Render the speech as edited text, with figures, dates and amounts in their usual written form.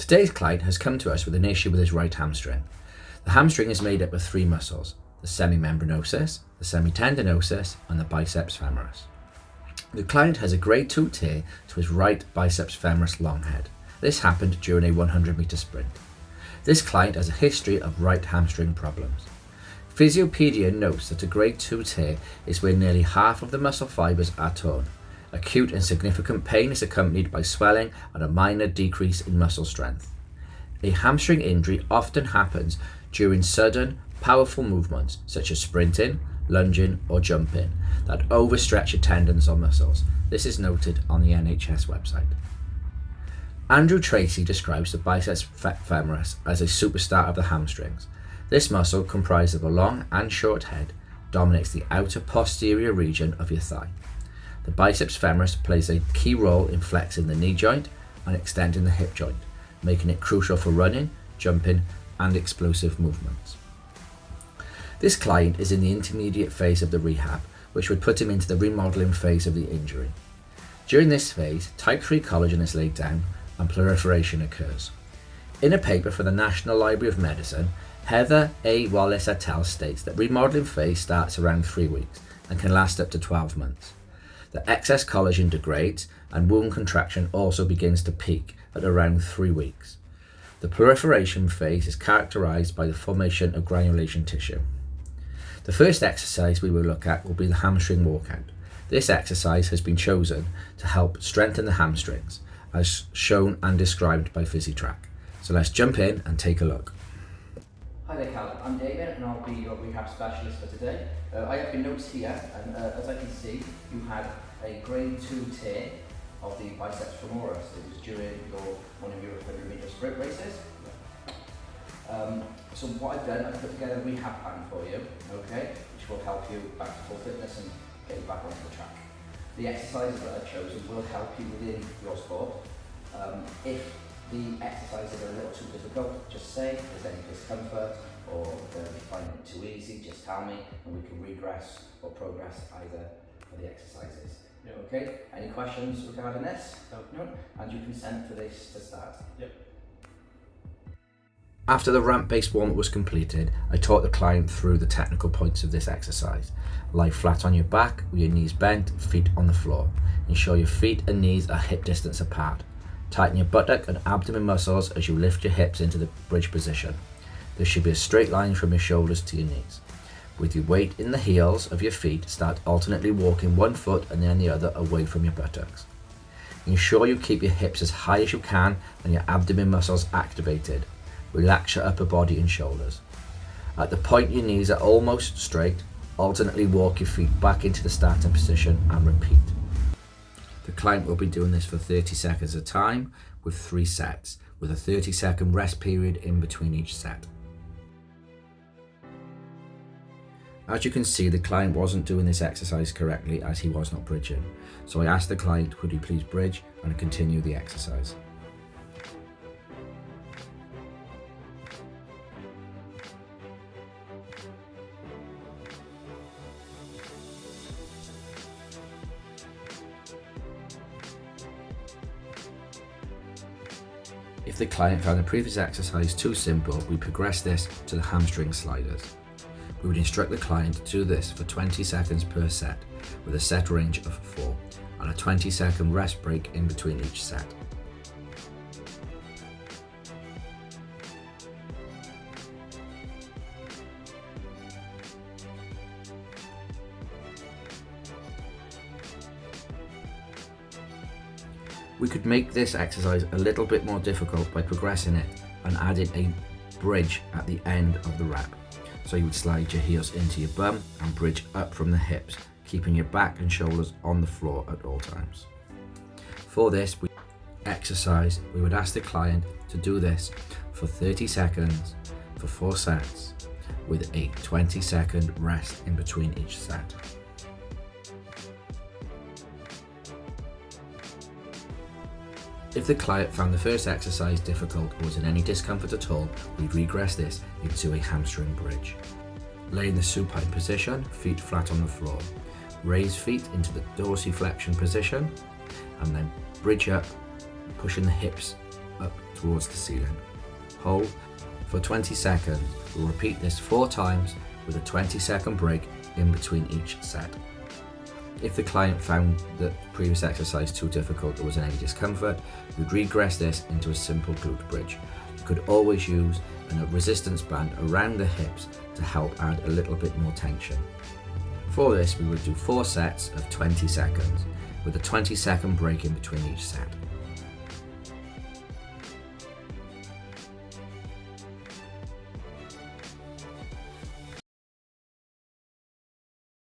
Today's client has come to us with an issue with his right hamstring. The hamstring is made up of three muscles: the semimembranosus, the semitendinosus, and the biceps femoris. The client has a grade 2 tear to his right biceps femoris long head. This happened during a 100-meter sprint. This client has a history of right hamstring problems. Physiopedia notes that a grade 2 tear is where nearly half of the muscle fibers are torn. Acute and significant pain is accompanied by swelling and a minor decrease in muscle strength. A hamstring injury often happens during sudden, powerful movements such as sprinting, lunging or jumping that overstretch your tendons or muscles. This is noted on the NHS website. Andrew Tracy describes the biceps femoris as a superstar of the hamstrings. This muscle, comprised of a long and short head, dominates the outer posterior region of your thigh. The biceps femoris plays a key role in flexing the knee joint and extending the hip joint, making it crucial for running, jumping, and explosive movements. This client is in the intermediate phase of the rehab, which would put him into the remodeling phase of the injury. During this phase, type 3 collagen is laid down and proliferation occurs. In a paper for the National Library of Medicine, Heather A. Wallace et al. States that remodeling phase starts around 3 weeks and can last up to 12 months. The excess collagen degrades and wound contraction also begins to peak at around 3 weeks. The proliferation phase is characterized by the formation of granulation tissue. The first exercise we will look at will be the hamstring walkout. This exercise has been chosen to help strengthen the hamstrings, as shown and described by PhysiTrack. So let's jump in and take a look. Hi there, Cal. I'm David and I'll be your rehab specialist for today. I have your notes here, and as I can see, you had a grade 2 tear of the biceps femoris. It was during one of your 100-meter sprint races. So what I've done, I've put together a rehab plan for you, okay, which will help you back to full fitness and get you back onto the track. The exercises that I've chosen will help you within your sport. If the exercises are a little too difficult, just say. If there's any discomfort or if you find it too easy, just tell me and we can regress or progress either of the exercises. Yep. Okay? Any questions regarding this? No. And you consent for this to start? Yep. After the ramp-based warm-up was completed, I taught the client through the technical points of this exercise. Lie flat on your back with your knees bent, feet on the floor. Ensure your feet and knees are hip distance apart. Tighten your buttock and abdomen muscles as you lift your hips into the bridge position. There should be a straight line from your shoulders to your knees. With your weight in the heels of your feet, start alternately walking one foot and then the other away from your buttocks. Ensure you keep your hips as high as you can and your abdomen muscles activated. Relax your upper body and shoulders. At the point your knees are almost straight, alternately walk your feet back into the starting position and repeat. The client will be doing this for 30 seconds at a time with 3 sets, with a 30-second rest period in between each set. As you can see, the client wasn't doing this exercise correctly as he was not bridging. So I asked the client, could he please bridge and continue the exercise. If the client found the previous exercise too simple, we progress this to the hamstring sliders. We would instruct the client to do this for 20 seconds per set, with a set range of 4, and a 20-second rest break in between each set. We could make this exercise a little bit more difficult by progressing it and adding a bridge at the end of the rep. So you would slide your heels into your bum and bridge up from the hips, keeping your back and shoulders on the floor at all times. For this exercise, we would ask the client to do this for 30 seconds for 4 sets, with a 20-second rest in between each set. If the client found the first exercise difficult or was in any discomfort at all, we'd regress this into a hamstring bridge. Lay in the supine position, feet flat on the floor. Raise feet into the dorsiflexion position and then bridge up, pushing the hips up towards the ceiling. Hold for 20 seconds. We'll repeat this 4 times with a 20-second break in between each set. If the client found the previous exercise too difficult or was in any discomfort, you'd regress this into a simple glute bridge. You could always use a resistance band around the hips to help add a little bit more tension. For this, we would do 4 sets of 20 seconds with a 20-second break in between each set.